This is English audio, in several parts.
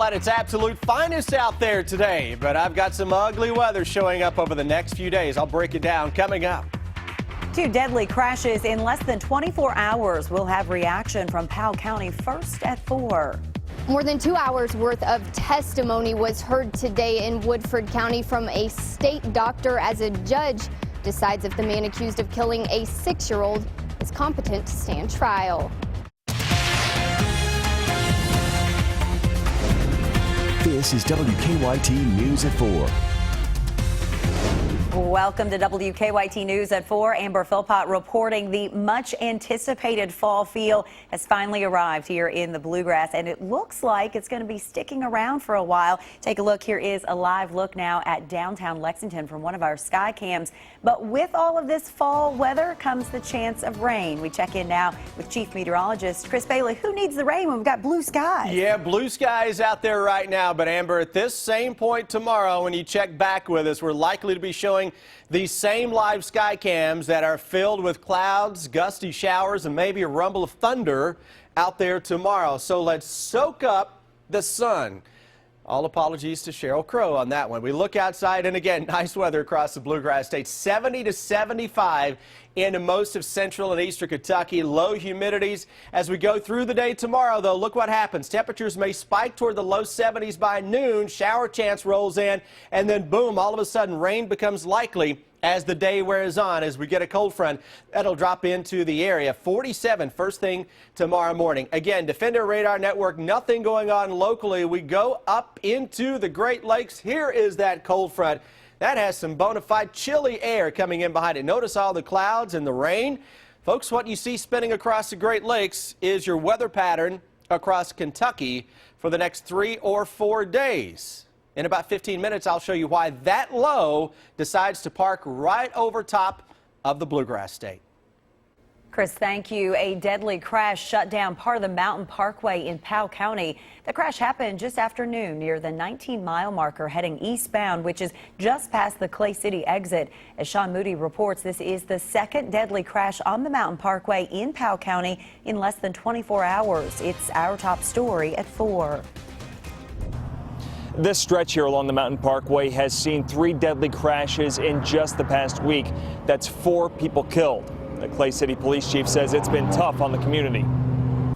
at its absolute finest out there today, but I've got some ugly weather showing up over the next few days. I'll break it down coming up. 2 deadly crashes in less than 24 hours. We'll have reaction from Powell County first at 4. More than 2 hours worth of testimony was heard today in Woodford County from a state doctor as a judge decides if the man accused of killing a 6-year-old is competent to stand trial. This is WKYT News at 4. Welcome to WKYT News at 4. Amber Philpott reporting the much anticipated fall feel has finally arrived here in the Bluegrass, and it looks like it's going to be sticking around for a while. Take a look. Here is a live look now at downtown Lexington from one of our sky cams. But with all of this fall weather comes the chance of rain. We check in now with Chief Meteorologist Chris Bailey. Who needs the rain when we've got blue skies? Yeah, blue skies out there right now. But Amber, at this same point tomorrow, when you check back with us, we're likely to be showing these same live sky cams that are filled with clouds, gusty showers, and maybe a rumble of thunder out there tomorrow. So let's soak up the sun. All apologies to Cheryl Crow on that one. We look outside, and again, nice weather across the Bluegrass State. 70 to 75 into most of central and eastern Kentucky. Low humidities as we go through the day tomorrow, though. Look what happens. Temperatures may spike toward the low 70s by noon. Shower chance rolls in, and then boom, all of a sudden rain becomes likely as the day wears on, as we get a cold front that'll drop into the area. 47 first thing tomorrow morning. Again, Defender Radar Network, nothing going on locally. We go up into the Great Lakes. Here is that cold front. That has some bona fide chilly air coming in behind it. Notice all the clouds and the rain. Folks, what you see spinning across the Great Lakes is your weather pattern across Kentucky for the next 3 or 4 days. In about 15 minutes, I'll show you why that low decides to park right over top of the Bluegrass State. Chris, thank you. A deadly crash shut down part of the Mountain Parkway in Powell County. The crash happened just after noon near the 19-mile marker heading eastbound, which is just past the Clay City exit. As Sean Moody reports, this is the second deadly crash on the Mountain Parkway in Powell County in less than 24 hours. It's our top story at 4. This stretch here along the Mountain Parkway has seen 3 deadly crashes in just the past week. That's 4 people killed. The Clay City Police Chief says it's been tough on the community.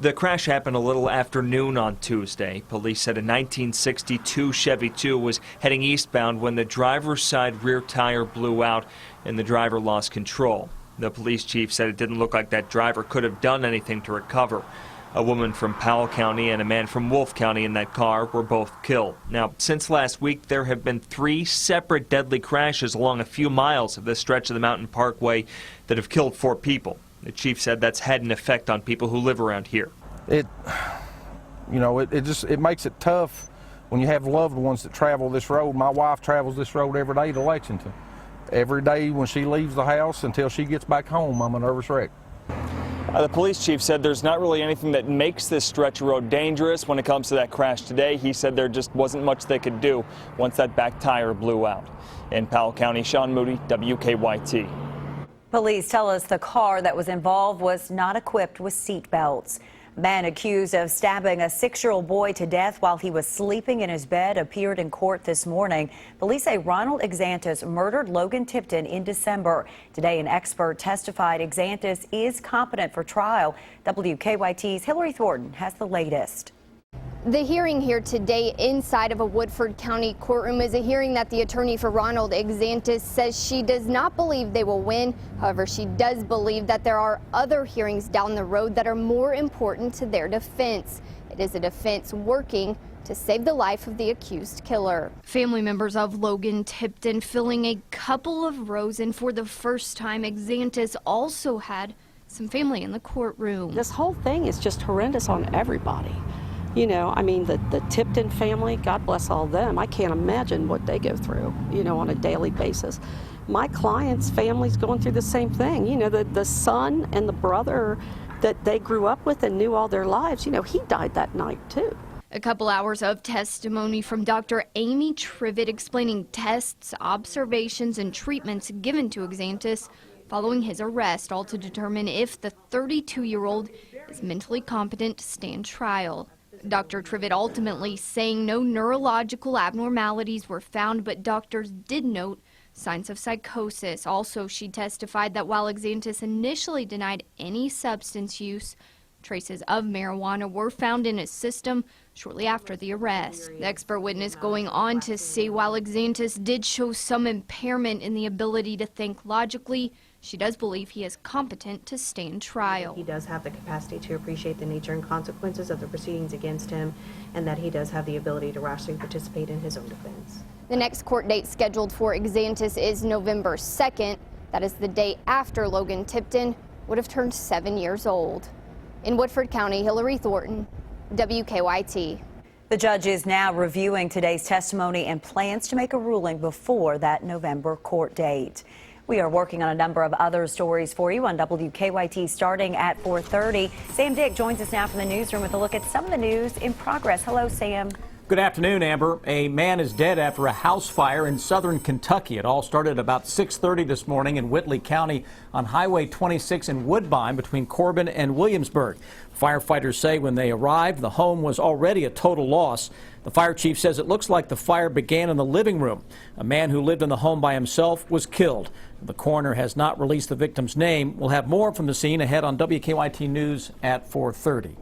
The crash happened a little after noon on Tuesday. Police said a 1962 Chevy 2 was heading eastbound when the driver's side rear tire blew out and the driver lost control. The police chief said it didn't look like that driver could have done anything to recover. A woman from Powell County and a man from Wolfe County in that car were both killed. Now, since last week, there have been 3 separate deadly crashes along a few miles of this stretch of the Mountain Parkway that have killed 4 people. The chief said that's had an effect on people who live around here. It makes it tough when you have loved ones that travel this road. My wife travels this road every day to Lexington. Every day when she leaves the house until she gets back home, I'm a nervous wreck. The police chief said there's not really anything that makes this stretch of road dangerous when it comes to that crash today. He said there just wasn't much they could do once that back tire blew out. In Powell County, Sean Moody, WKYT. Police tell us the car that was involved was not equipped with seat belts. A man accused of stabbing a 6-year-old boy to death while he was sleeping in his bed appeared in court this morning. Police say Ronald Exantis murdered Logan Tipton in December. Today, an expert testified Exantis is competent for trial. WKYT's Hillary Thornton has the latest. The hearing here today inside of a Woodford County courtroom is a hearing that the attorney for Ronald Exantis says she does not believe they will win. However, she does believe that there are other hearings down the road that are more important to their defense. It is a defense working to save the life of the accused killer. Family members of Logan Tipton filling a couple of rows, and for the first time, Exantis also had some family in the courtroom. This whole thing is just horrendous on everybody. You know, I mean, the Tipton family, God bless all them. I can't imagine what they go through, on a daily basis. My client's family's going through the same thing. The son and the brother that they grew up with and knew all their lives, he died that night too. A couple hours of testimony from Dr. Amy Trivett explaining tests, observations, and treatments given to Exantis following his arrest, all to determine if the 32-year-old is mentally competent to stand trial. Dr. Trivet ultimately saying no neurological abnormalities were found, but doctors did note signs of psychosis. Also, she testified that while Exantis initially denied any substance use, traces of marijuana were found in his system shortly after the arrest. The expert witness going on to say while Exantis did show some impairment in the ability to think logically, she does believe he is competent to stand trial. He does have the capacity to appreciate the nature and consequences of the proceedings against him, and that he does have the ability to rationally participate in his own defense. The next court date scheduled for Exantis is November 2nd. That is the day after Logan Tipton would have turned 7 years old. In Woodford County, Hillary Thornton, WKYT. The judge is now reviewing today's testimony and plans to make a ruling before that November court date. We are working on a number of other stories for you on WKYT starting at 4:30. Sam Dick joins us now from the newsroom with a look at some of the news in progress. Hello, Sam. Good afternoon, Amber. A man is dead after a house fire in southern Kentucky. It all started about 6:30 this morning in Whitley County on Highway 26 in Woodbine between Corbin and Williamsburg. Firefighters say when they arrived, the home was already a total loss. The fire chief says it looks like the fire began in the living room. A man who lived in the home by himself was killed. The coroner has not released the victim's name. We'll have more from the scene ahead on WKYT News at 4:30.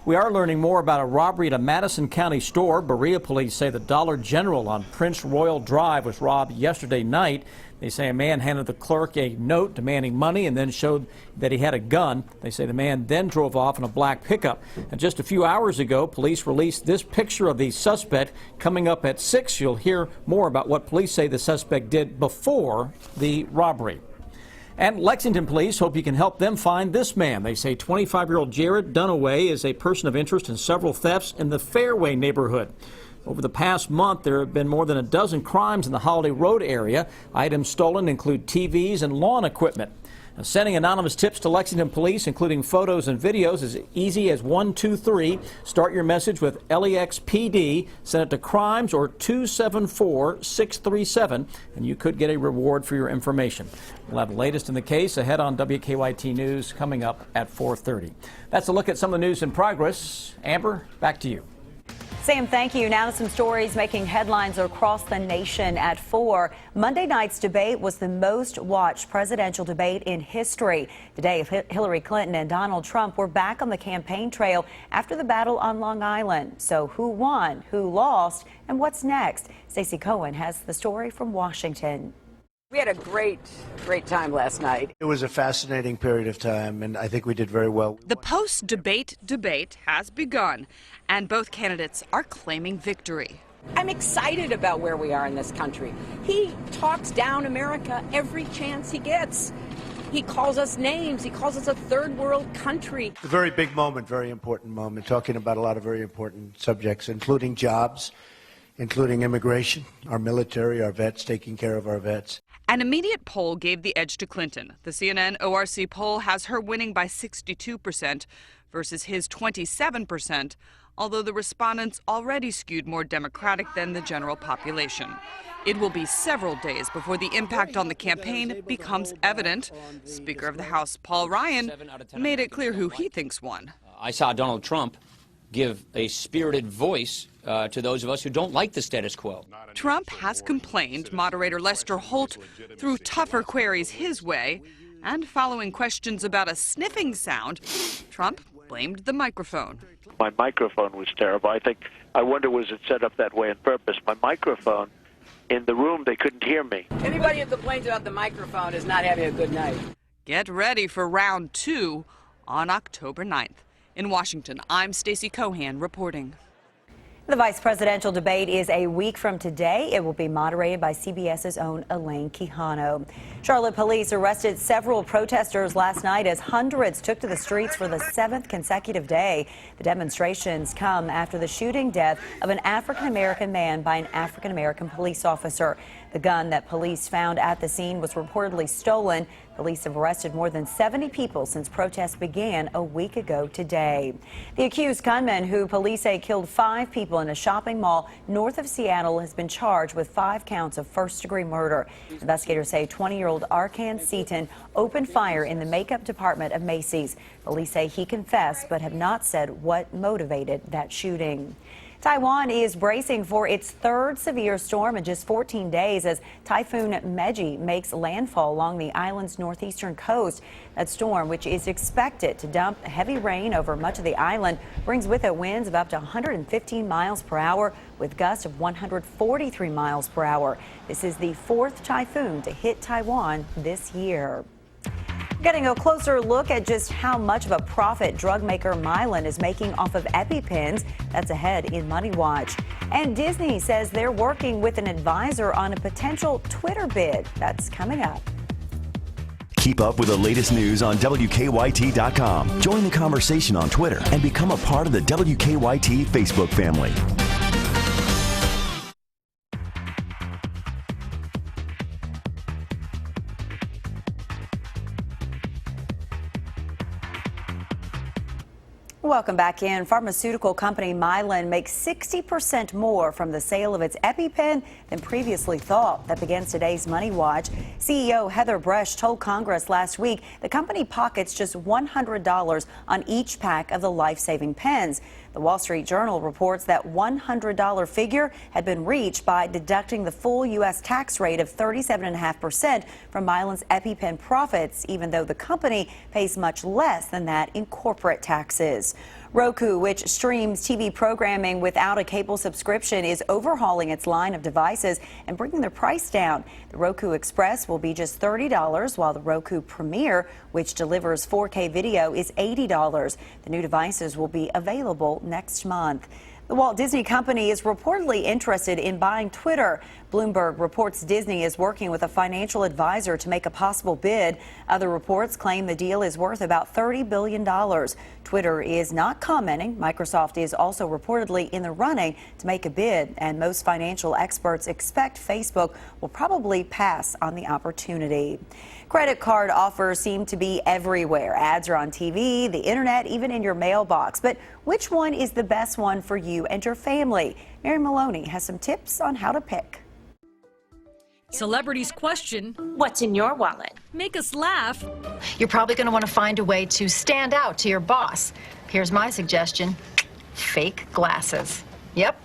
We are learning more about a robbery at a Madison County store. Berea police say the Dollar General on Prince Royal Drive was robbed yesterday night. They say a man handed the clerk a note demanding money and then showed that he had a gun. They say the man then drove off in a black pickup. And just a few hours ago, police released this picture of the suspect. Coming up at 6, you'll hear more about what police say the suspect did before the robbery. And Lexington police hope you can help them find this man. They say 25-year-old Jared Dunaway is a person of interest in several thefts in the Fairway neighborhood. Over the past month, there have been more than a dozen crimes in the Holiday Road area. Items stolen include TVs and lawn equipment. Now, sending anonymous tips to Lexington police, including photos and videos, is easy as 123. Start your message with LEXPD, send it to crimes or 274-637, and you could get a reward for your information. We'll have the latest in the case ahead on WKYT News coming up at 4:30. That's a look at some of the news in progress. Amber, back to you. Sam, thank you. Now some stories making headlines across the nation at 4. Monday night's debate was the most watched presidential debate in history. Today, Hillary Clinton and Donald Trump were back on the campaign trail after the battle on Long Island. So who won, who lost, and what's next? Stacey Cohen has the story from Washington. We had a great time last night. It was a fascinating period of time, and I think we did very well. The post-debate debate has begun, and both candidates are claiming victory. I'm excited about where we are in this country. He talks down America every chance he gets. He calls us names. He calls us a third world country. A very big moment, very important moment, talking about a lot of very important subjects, including jobs, including immigration, our military, our vets, taking care of our vets. An immediate poll gave the edge to Clinton. The CNN ORC poll has her winning by 62% versus his 27%, although the respondents already skewed more Democratic than the general population. It will be several days before the impact on the campaign becomes evident. Speaker of the House Paul Ryan made it clear who he thinks won. I saw Donald Trump give a spirited voice to those of us who don't like the status quo. Trump has complained moderator Lester Holt threw tougher queries his way, and following questions about a sniffing sound, Trump blamed the microphone. My microphone was terrible. I wonder, was it set up that way on purpose? My microphone, in the room, they couldn't hear me. Anybody who complains about the microphone is not having a good night. Get ready for round 2 on October 9th. In Washington, I'm Stacey Cohen reporting. The vice presidential debate is a week from today. It will be moderated by CBS's own Elaine Quijano. Charlotte police arrested several protesters last night as hundreds took to the streets for the 7th consecutive day. The demonstrations come after the shooting death of an African-American man by an African-American police officer. The gun that police found at the scene was reportedly stolen. Police have arrested more than 70 people since protests began a week ago today. The accused gunman, who police say killed 5 people in a shopping mall north of Seattle, has been charged with 5 counts of first-degree murder. Investigators say 20-year-old Arkan Seaton opened fire in the makeup department of Macy's. Police say he confessed but have not said what motivated that shooting. Taiwan is bracing for its 3rd severe storm in just 14 days as Typhoon Meji makes landfall along the island's northeastern coast. That storm, which is expected to dump heavy rain over much of the island, brings with it winds of up to 115 miles per hour with gusts of 143 miles per hour. This is the 4th typhoon to hit Taiwan this year. Getting a closer look at just how much of a profit drug maker Mylan is making off of EpiPens. That's ahead in Money Watch. And Disney says they're working with an advisor on a potential Twitter bid. That's coming up. Keep up with the latest news on WKYT.com. Join the conversation on Twitter and become a part of the WKYT Facebook family. Welcome back in. Pharmaceutical company Mylan makes 60% more from the sale of its EpiPen than previously thought. That begins today's Money Watch. CEO Heather Bresch told Congress last week the company pockets just $100 on each pack of the life-saving pens. The Wall Street Journal reports that $100 figure had been reached by deducting the full U.S. tax rate of 37.5% from Mylan's EpiPen profits, even though the company pays much less than that in corporate taxes. Roku, which streams TV programming without a cable subscription, is overhauling its line of devices and bringing their price down. The Roku Express will be just $30, while the Roku Premier, which delivers 4K video, is $80. The new devices will be available next month. The Walt Disney Company is reportedly interested in buying Twitter. Bloomberg reports Disney is working with a financial advisor to make a possible bid. Other reports claim the deal is worth about $30 billion. Twitter is not commenting. Microsoft is also reportedly in the running to make a bid, and most financial experts expect Facebook will probably pass on the opportunity. Credit card offers seem to be everywhere. Ads are on TV, the internet, even in your mailbox. But which one is the best one for you and your family? Mary Maloney has some tips on how to pick. Celebrities question, what's in your wallet? Make us laugh. You're probably going to want to find a way to stand out to your boss. Here's my suggestion: fake glasses. Yep,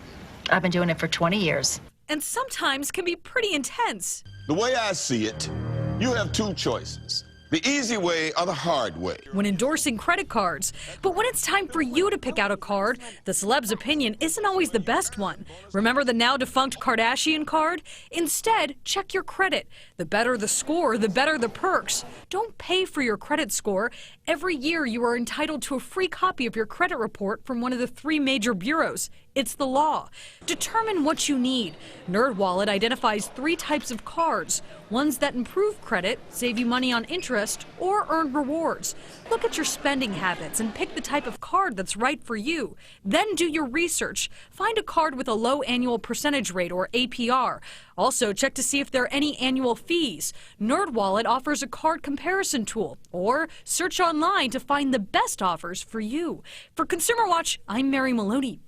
I've been doing it for 20 years. And sometimes can be pretty intense. The way I see it, you have 2 choices: the easy way or the hard way. When endorsing credit cards. But when it's time for you to pick out a card, the celeb's opinion isn't always the best one. Remember the now defunct Kardashian card? Instead, check your credit. The better the score, the better the perks. Don't pay for your credit score. Every year you are entitled to a free copy of your credit report from one of the 3 major bureaus. It's the law. Determine what you need. NerdWallet identifies 3 types of cards. Ones that improve credit, save you money on interest, or earn rewards. Look at your spending habits and pick the type of card that's right for you. Then do your research. Find a card with a low annual percentage rate, or APR. Also, check to see if there are any annual fees. NerdWallet offers a card comparison tool, or search online to find the best offers for you. For Consumer Watch, I'm Mary Maloney.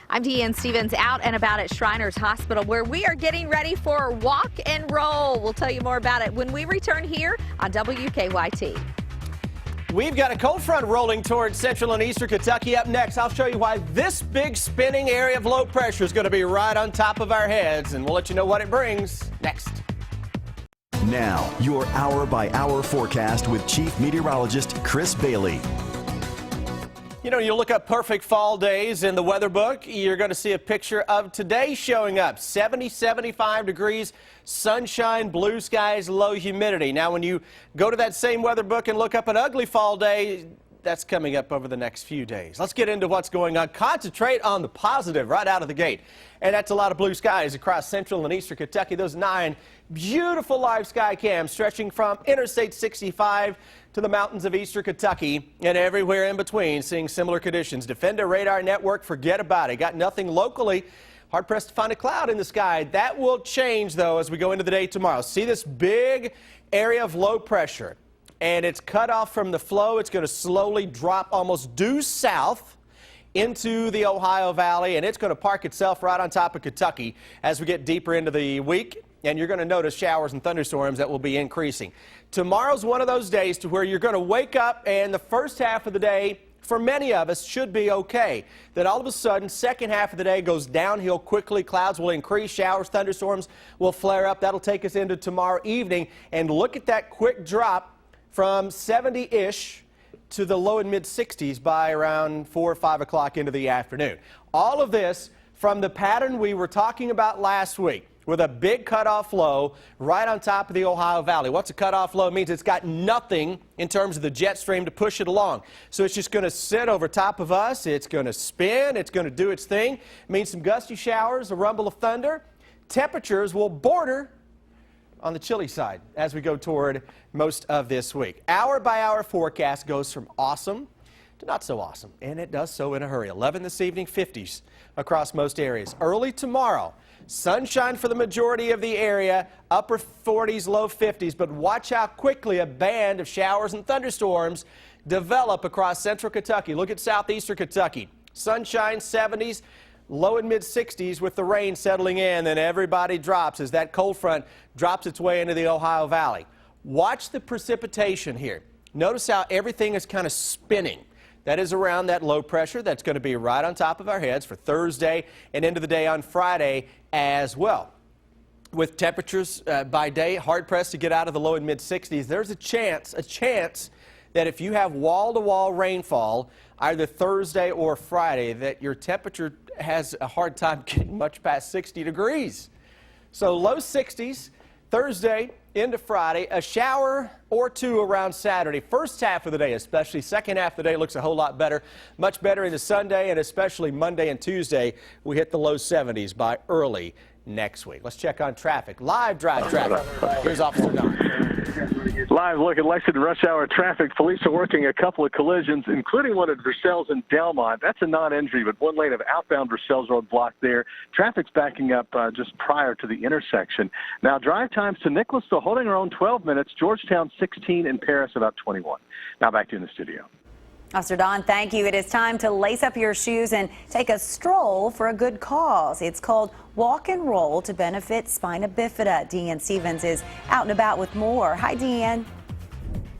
I'm Deanne Stevens, out and about at Shriners Hospital, where we are getting ready for Walk and Roll. We'll tell you more about it when we return here on WKYT. We've got a cold front rolling towards central and eastern Kentucky. Up next, I'll show you why this big spinning area of low pressure is going to be right on top of our heads, and we'll let you know what it brings next. Now, your hour-by-hour forecast with Chief Meteorologist Chris Bailey. You know, you look up perfect fall days in the weather book, you're going to see a picture of today showing up. 70, 75 degrees, sunshine, blue skies, low humidity. Now, when you go to that same weather book and look up an ugly fall day, that's coming up over the next few days. Let's get into what's going on. Concentrate on the positive right out of the gate. And that's a lot of blue skies across central and eastern Kentucky. Those 9 beautiful live sky cams stretching from Interstate 65 to the mountains of eastern Kentucky and everywhere in between, seeing similar conditions. Defender radar network, forget about it. Got nothing locally. Hard pressed to find a cloud in the sky. That will change, though, as we go into the day tomorrow. See this big area of low pressure, and it's cut off from the flow. It's going to slowly drop almost due south into the Ohio Valley, and it's going to park itself right on top of Kentucky as we get deeper into the week. And you're going to notice showers and thunderstorms that will be increasing. Tomorrow's one of those days to where you're going to wake up and the first half of the day for many of us should be okay. Then all of a sudden, second half of the day goes downhill quickly. Clouds will increase, showers, thunderstorms will flare up. That'll take us into tomorrow evening. And look at that quick drop from 70-ish to the low and mid 60s by around 4 or 5 o'clock into the afternoon. All of this from the pattern we were talking about last week, with a big cutoff low right on top of the Ohio Valley. What's a cutoff low? It means it's got nothing in terms of the jet stream to push it along. So it's just going to sit over top of us. It's going to spin. It's going to do its thing. It means some gusty showers, a rumble of thunder. Temperatures will border on the chilly side as we go toward most of this week. Hour by hour forecast goes from awesome to not so awesome, and it does so in a hurry. 11 this evening, 50s across most areas. Early tomorrow, sunshine for the majority of the area, upper 40s, low 50s, but watch how quickly a band of showers and thunderstorms develop across central Kentucky. Look at southeastern Kentucky. Sunshine, 70s, low and mid 60s with the rain settling in, and everybody drops as that cold front drops its way into the Ohio Valley. Watch the precipitation here. Notice how everything is kind of spinning. That is around that low pressure that's going to be right on top of our heads for Thursday and into the day on Friday as well. With temperatures by day hard pressed to get out of the low and mid 60s, there's a chance that if you have wall-to-wall rainfall either Thursday or Friday, that your temperature has a hard time getting much past 60 degrees. So low 60s Thursday into Friday, a shower or two around Saturday. First half of the day especially. Second half of the day looks a whole lot better. Much better into Sunday, and especially Monday and Tuesday. We hit the low 70s by early next week. Let's check on traffic. Live drive traffic. Here's Officer Don. Live look at Lexington rush hour traffic. Police are working a couple of collisions, including one at Versailles and Delmont. That's a non-injury, but one lane of outbound Versailles Road blocked there. Traffic's backing up just prior to the intersection. Now, drive times to Nicholasville holding our own 12 minutes, Georgetown 16, and Paris about 21. Now back to you in the studio. Officer Don, thank you. It is time to lace up your shoes and take a stroll for a good cause. It's called Walk and Roll to benefit spina bifida. Deanne Stevens is out and about with more. Hi, Deanne.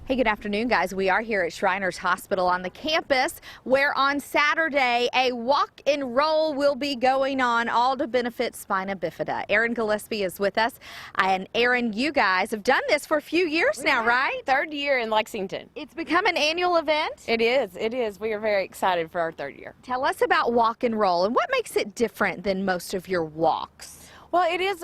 Hey, good afternoon, guys. We are here at Shriners Hospital on the campus, where on Saturday a walk and roll will be going on, all to benefit spina bifida. Aaron Gillespie is with us. And Aaron, you guys have done this for a few years now, right? Third year in Lexington. It's become an annual event? It is. It is. We are very excited for our third year. Tell us about walk and roll and what makes it different than most of your walks. Well, it is,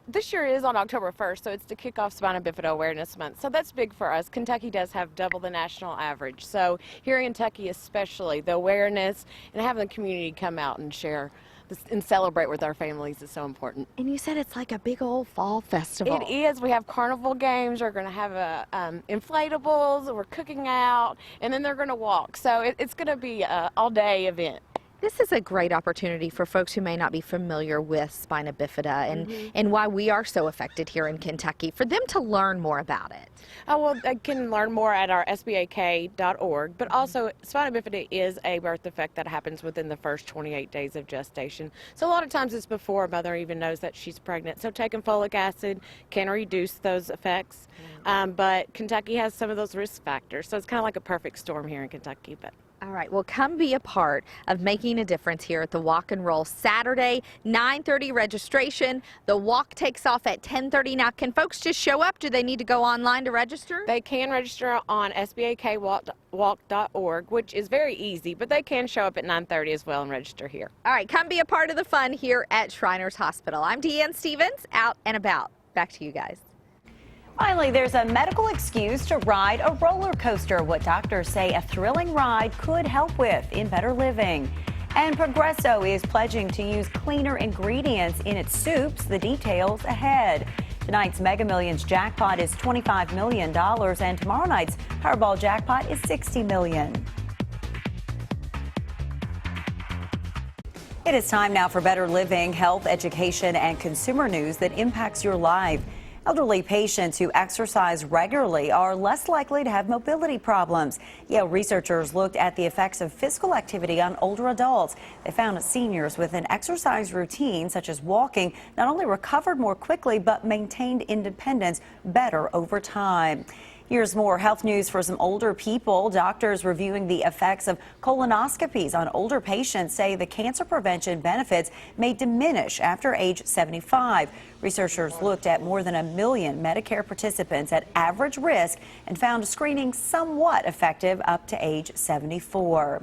this year is on October 1st, so it's to kick off Spina Bifida Awareness Month. So that's big for us. Kentucky does have double the national average. So here in Kentucky especially, the awareness and having the community come out and share this and celebrate with our families is so important. And you said it's like a big old fall festival. It is. We have carnival games. We're going to have inflatables. We're cooking out, and then they're going to walk. So it's going to be an all-day event. This is a great opportunity for folks who may not be familiar with spina bifida and why we are so affected here in Kentucky, for them to learn more about it. Oh, well, they can learn more at our sbak.org, but also spina bifida is a birth defect that happens within the first 28 days of gestation. So a lot of times it's before a mother even knows that she's pregnant. So taking folic acid can reduce those effects, but Kentucky has some of those risk factors. So it's kind of like a perfect storm here in Kentucky. But all right, well, come be a part of making a difference here at the Walk and Roll. Saturday, 9:30 registration. The walk takes off at 10:30. Now, can folks just show up? Do they need to go online to register? They can register on sbakwalk.org, which is very easy, but they can show up at 9:30 as well and register here. All right, come be a part of the fun here at Shriners Hospital. I'm Deanne Stevens, out and about. Back to you guys. Finally, there's a medical excuse to ride a roller coaster, what doctors say a thrilling ride could help with in better living. And Progresso is pledging to use cleaner ingredients in its soups. The details ahead. Tonight's Mega Millions jackpot is $25 million, and tomorrow night's Powerball jackpot is $60 million. It is time now for better living, health, education, and consumer news that impacts your life. Elderly patients who exercise regularly are less likely to have mobility problems. Yale researchers looked at the effects of physical activity on older adults. They found that seniors with an exercise routine, such as walking, not only recovered more quickly, but maintained independence better over time. Here's more health news for some older people. Doctors reviewing the effects of colonoscopies on older patients say the cancer prevention benefits may diminish after age 75. Researchers looked at more than 1 million Medicare participants at average risk and found screening somewhat effective up to age 74.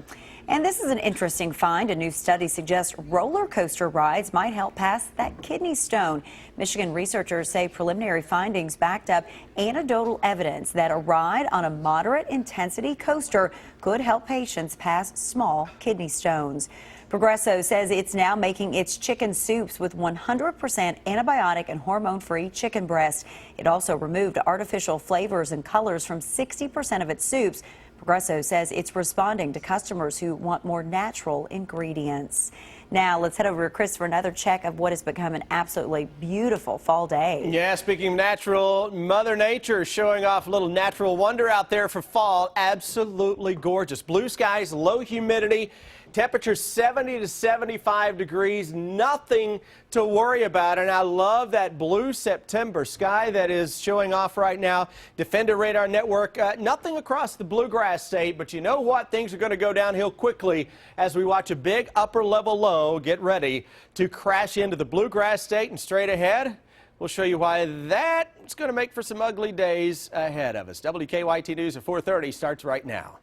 And this is an interesting find. A new study suggests roller coaster rides might help pass that kidney stone. Michigan researchers say preliminary findings backed up anecdotal evidence that a ride on a moderate intensity coaster could help patients pass small kidney stones. Progresso says it's now making its chicken soups with 100% antibiotic and hormone-free chicken breast. It also removed artificial flavors and colors from 60% of its soups. Progresso says it's responding to customers who want more natural ingredients. Now, let's head over to Chris for another check of what has become an absolutely beautiful fall day. Yeah, speaking of natural, Mother Nature is showing off a little natural wonder out there for fall. Absolutely gorgeous. Blue skies, low humidity. Temperature 70 to 75 degrees, nothing to worry about. And I love that blue September sky that is showing off right now. Defender Radar Network, nothing across the Bluegrass State, but you know what? Things are going to go downhill quickly as we watch a big upper level low get ready to crash into the Bluegrass State. And straight ahead, we'll show you why that's going to make for some ugly days ahead of us. WKYT News at 4:30 starts right now.